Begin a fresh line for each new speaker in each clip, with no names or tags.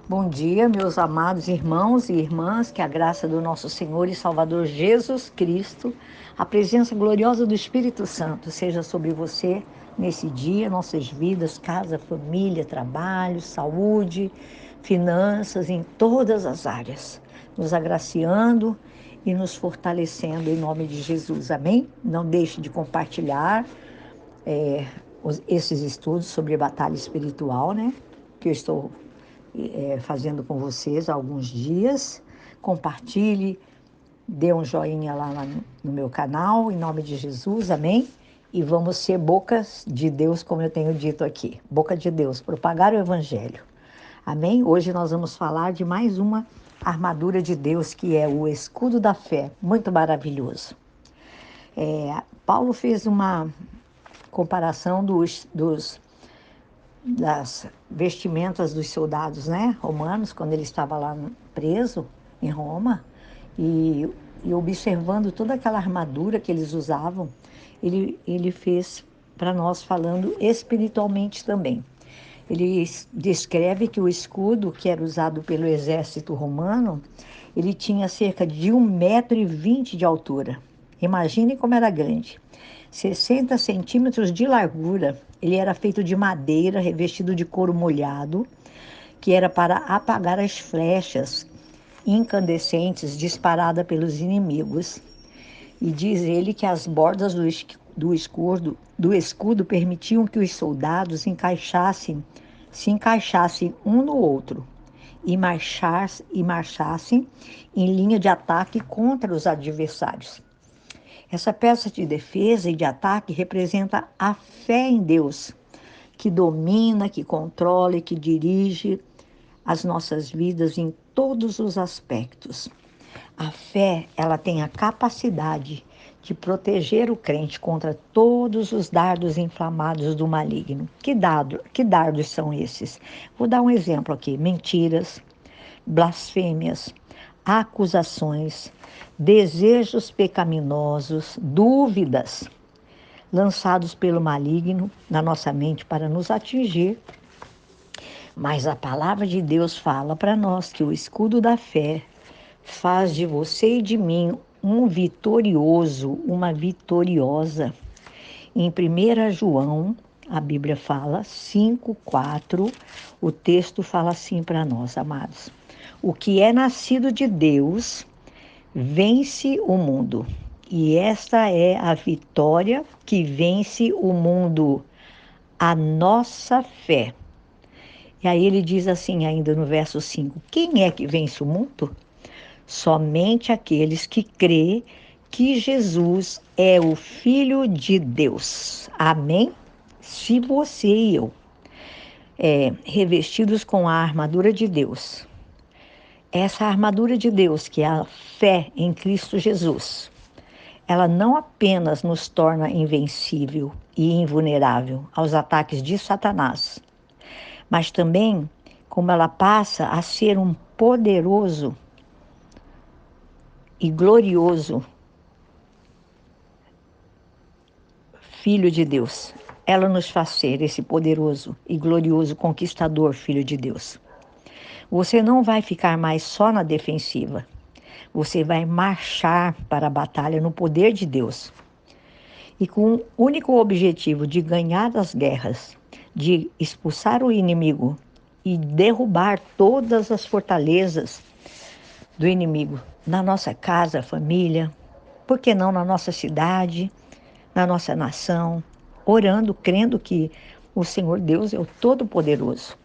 Bom dia, meus amados irmãos e irmãs, que a graça do nosso Senhor e Salvador Jesus Cristo, a presença gloriosa do Espírito Santo seja sobre você nesse dia, nossas vidas, casa, família, trabalho, saúde, finanças, em todas as áreas, nos agraciando e nos fortalecendo em nome de Jesus, amém? Não deixe de compartilhar esses estudos sobre batalha espiritual, né? Que eu estou fazendo com vocês há alguns dias. Compartilhe, dê um joinha lá no meu canal, em nome de Jesus, amém? E vamos ser bocas de Deus, como eu tenho dito aqui. Boca de Deus, propagar o Evangelho. Amém? Hoje nós vamos falar de mais uma armadura de Deus, que é o escudo da fé. Muito maravilhoso. Paulo fez uma comparação das vestimentas dos soldados, né, romanos, quando ele estava lá preso em Roma, e, e observando toda aquela armadura que eles usavam, ele fez para nós falando espiritualmente também. Ele descreve que o escudo que era usado pelo exército romano, ele tinha cerca de 1,20 m de altura. Imagine como era grande. 60 centímetros de largura. Ele era feito de madeira, revestido de couro molhado, que era para apagar as flechas incandescentes disparadas pelos inimigos. E diz ele que as bordas do escudo permitiam que os soldados se encaixassem um no outro e marchassem em linha de ataque contra os adversários. Essa peça de defesa e de ataque representa a fé em Deus, que domina, que controla e que dirige as nossas vidas em todos os aspectos. A fé, ela tem a capacidade de proteger o crente contra todos os dardos inflamados do maligno. Que dardos são esses? Vou dar um exemplo aqui: mentiras, blasfêmias, acusações, desejos pecaminosos, dúvidas, lançados pelo maligno na nossa mente para nos atingir. Mas a palavra de Deus fala para nós que o escudo da fé faz de você e de mim um vitorioso, uma vitoriosa. Em 1 João, a Bíblia fala 5:4, o texto fala assim para nós, amados: o que é nascido de Deus vence o mundo. E esta é a vitória que vence o mundo, a nossa fé. E aí ele diz assim, ainda no verso 5: quem é que vence o mundo? Somente aqueles que crê que Jesus é o Filho de Deus. Amém? Se você e eu, revestidos com a armadura de Deus, essa armadura de Deus, que é a fé em Cristo Jesus, ela não apenas nos torna invencível e invulnerável aos ataques de Satanás, mas também como ela passa a ser um poderoso e glorioso Filho de Deus. Ela nos faz ser esse poderoso e glorioso conquistador, Filho de Deus. Você não vai ficar mais só na defensiva. Você vai marchar para a batalha no poder de Deus. E com o único objetivo de ganhar as guerras, de expulsar o inimigo e derrubar todas as fortalezas do inimigo na nossa casa, família, por que não na nossa cidade, na nossa nação, orando, crendo que o Senhor Deus é o Todo-Poderoso.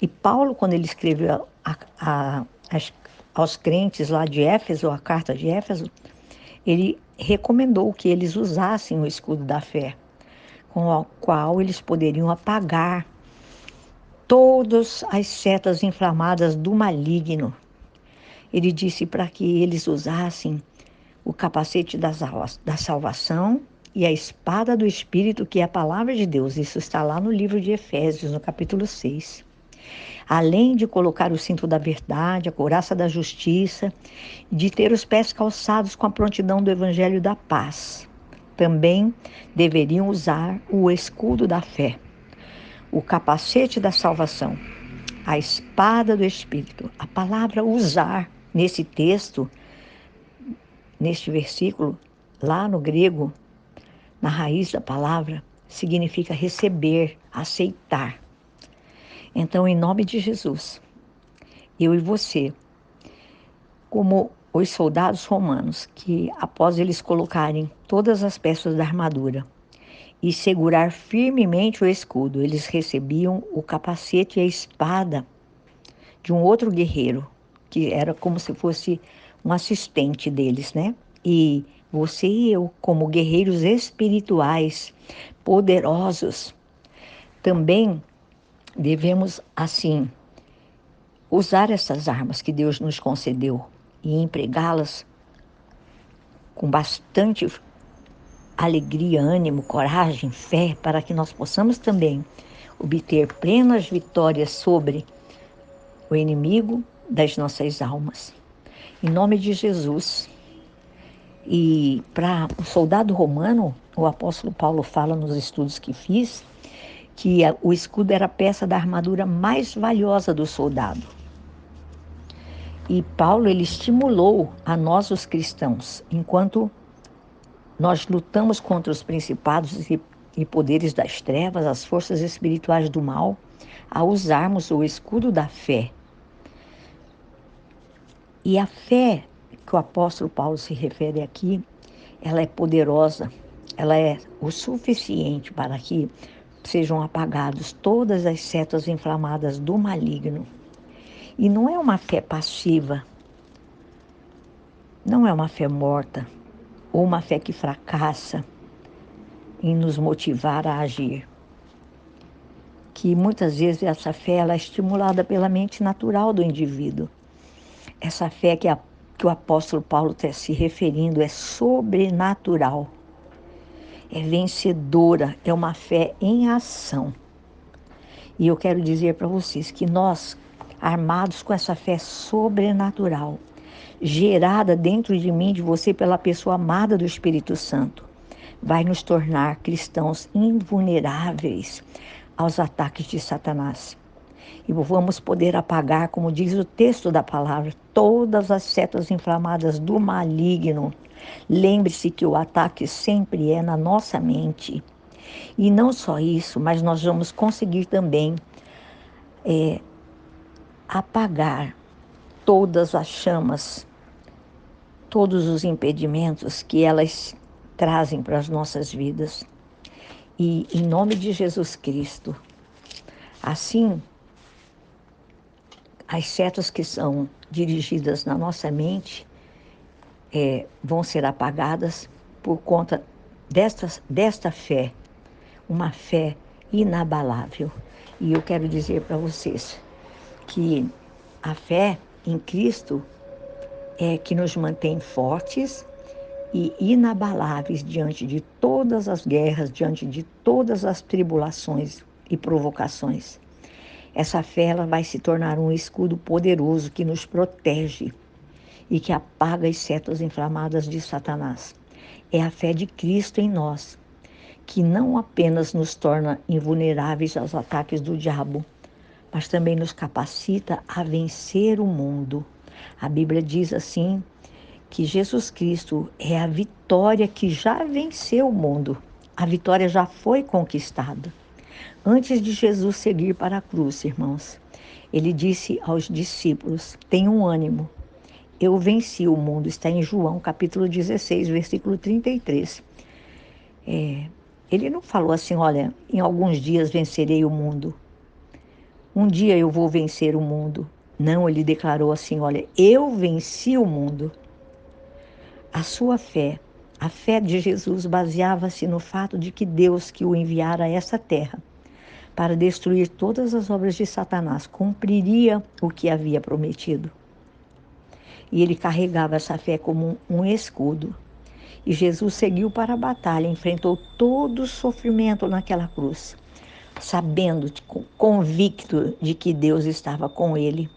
E Paulo, quando ele escreveu aos crentes lá de Éfeso, a carta de Éfeso, ele recomendou que eles usassem o escudo da fé, com o qual eles poderiam apagar todas as setas inflamadas do maligno. Ele disse para que eles usassem o capacete da salvação e a espada do Espírito, que é a palavra de Deus. Isso está lá no livro de Efésios, no capítulo 6. Além de colocar o cinto da verdade, a couraça da justiça, de ter os pés calçados com a prontidão do evangelho da paz, também deveriam usar o escudo da fé, o capacete da salvação a espada do Espírito. A palavra usar nesse texto, neste versículo, lá no grego, na raiz da palavra, significa receber, aceitar. Então, em nome de Jesus, eu e você, como os soldados romanos, que após eles colocarem todas as peças da armadura e segurar firmemente o escudo, eles recebiam o capacete e a espada de um outro guerreiro, que era como se fosse um assistente deles, né? E você e eu, como guerreiros espirituais, poderosos, também devemos, assim, usar essas armas que Deus nos concedeu e empregá-las com bastante alegria, ânimo, coragem, fé, para que nós possamos também obter plenas vitórias sobre o inimigo das nossas almas. Em nome de Jesus. E para o soldado romano, o apóstolo Paulo fala nos estudos que fiz, que o escudo era a peça da armadura mais valiosa do soldado. E Paulo, ele estimulou a nós, os cristãos, enquanto nós lutamos contra os principados e poderes das trevas, as forças espirituais do mal, a usarmos o escudo da fé. E a fé que o apóstolo Paulo se refere aqui, ela é poderosa, ela é o suficiente para que sejam apagadas todas as setas inflamadas do maligno. E não é uma fé passiva, não é uma fé morta, ou uma fé que fracassa em nos motivar a agir. Que muitas vezes essa fé ela é estimulada pela mente natural do indivíduo. Essa fé que o apóstolo Paulo está se referindo é sobrenatural, é vencedora, é uma fé em ação. E eu quero dizer para vocês que nós, armados com essa fé sobrenatural, gerada dentro de mim, de você, pela pessoa amada do Espírito Santo, vai nos tornar cristãos invulneráveis aos ataques de Satanás. E vamos poder apagar, como diz o texto da palavra, todas as setas inflamadas do maligno. Lembre-se que o ataque sempre é na nossa mente. E não só isso, mas nós vamos conseguir também apagar todas as chamas, todos os impedimentos que elas trazem para as nossas vidas. E em nome de Jesus Cristo, assim, as setas que são dirigidas na nossa mente vão ser apagadas por conta desta fé, uma fé inabalável. E eu quero dizer para vocês que a fé em Cristo é que nos mantém fortes e inabaláveis diante de todas as guerras, diante de todas as tribulações e provocações. Essa fé ela vai se tornar um escudo poderoso que nos protege e que apaga as setas inflamadas de Satanás. É a fé de Cristo em nós, que não apenas nos torna invulneráveis aos ataques do diabo, mas também nos capacita a vencer o mundo. A Bíblia diz assim, que Jesus Cristo é a vitória que já venceu o mundo. A vitória já foi conquistada. Antes de Jesus seguir para a cruz, irmãos, ele disse aos discípulos, tenham ânimo, eu venci o mundo. Está em João, capítulo 16, versículo 33. Ele não falou assim, olha, em alguns dias vencerei o mundo. Um dia eu vou vencer o mundo. Não, ele declarou assim, olha, eu venci o mundo. A sua fé, a fé de Jesus, baseava-se no fato de que Deus que o enviara a essa terra para destruir todas as obras de Satanás, cumpriria o que havia prometido. E ele carregava essa fé como um escudo. E Jesus seguiu para a batalha, enfrentou todo o sofrimento naquela cruz, sabendo, convicto de que Deus estava com ele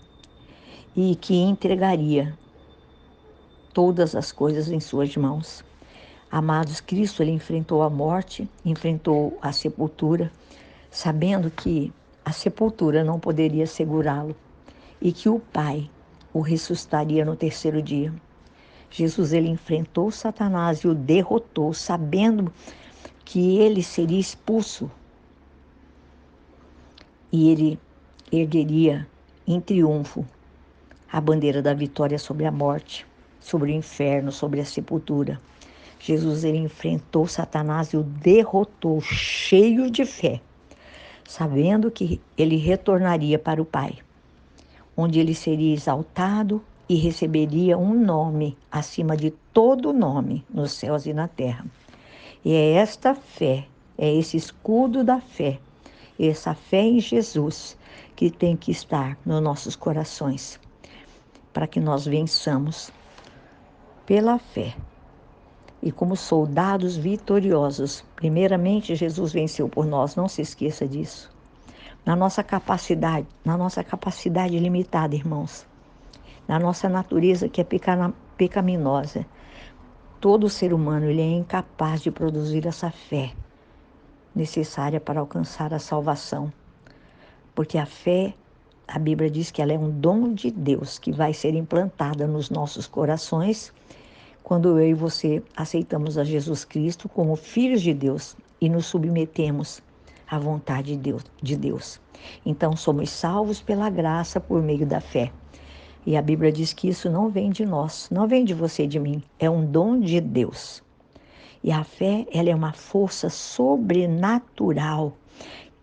e que entregaria todas as coisas em suas mãos. Amados, Cristo ele enfrentou a morte, enfrentou a sepultura, sabendo que a sepultura não poderia segurá-lo e que o Pai o ressuscitaria no terceiro dia. Jesus, ele enfrentou Satanás e o derrotou, sabendo que ele seria expulso. E ele ergueria em triunfo a bandeira da vitória sobre a morte, sobre o inferno, sobre a sepultura. Jesus, ele enfrentou Satanás e o derrotou, cheio de fé, sabendo que ele retornaria para o Pai, onde ele seria exaltado e receberia um nome acima de todo nome nos céus e na terra. E é esta fé, é esse escudo da fé, essa fé em Jesus que tem que estar nos nossos corações, para que nós vençamos pela fé. E como soldados vitoriosos, primeiramente Jesus venceu por nós, não se esqueça disso. Na nossa capacidade limitada, irmãos, na nossa natureza que é pecaminosa, todo ser humano ele é incapaz de produzir essa fé necessária para alcançar a salvação. Porque a fé, a Bíblia diz que ela é um dom de Deus que vai ser implantada nos nossos corações quando eu e você aceitamos a Jesus Cristo como filhos de Deus e nos submetemos à vontade de Deus. Então somos salvos pela graça por meio da fé. E a Bíblia diz que isso não vem de nós, não vem de você e de mim, é um dom de Deus. E a fé, ela é uma força sobrenatural,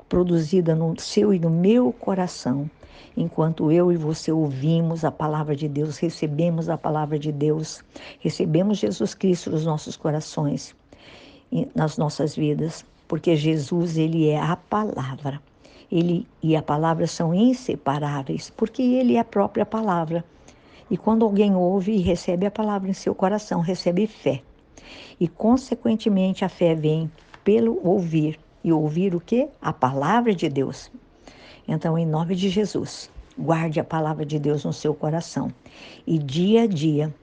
produzida no seu e no meu coração, enquanto eu e você ouvimos a palavra de Deus, recebemos a palavra de Deus, recebemos Jesus Cristo nos nossos corações, nas nossas vidas, porque Jesus, ele é a palavra. Ele e a palavra são inseparáveis, porque ele é a própria palavra. E quando alguém ouve e recebe a palavra em seu coração, recebe fé. E, consequentemente, a fé vem pelo ouvir. E ouvir o quê? A palavra de Deus. Então, em nome de Jesus, guarde a palavra de Deus no seu coração. E dia a dia,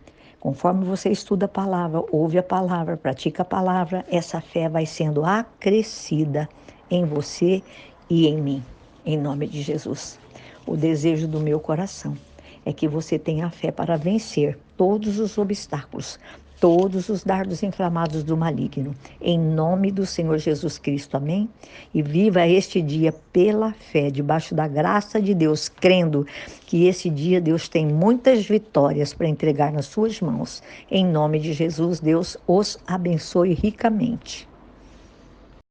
conforme você estuda a palavra, ouve a palavra, pratica a palavra, essa fé vai sendo acrescida em você e em mim, em nome de Jesus. O desejo do meu coração é que você tenha fé para vencer todos os obstáculos, todos os dardos inflamados do maligno, em nome do Senhor Jesus Cristo, amém? E viva este dia pela fé, debaixo da graça de Deus, crendo que esse dia Deus tem muitas vitórias para entregar nas suas mãos. Em nome de Jesus, Deus os abençoe ricamente.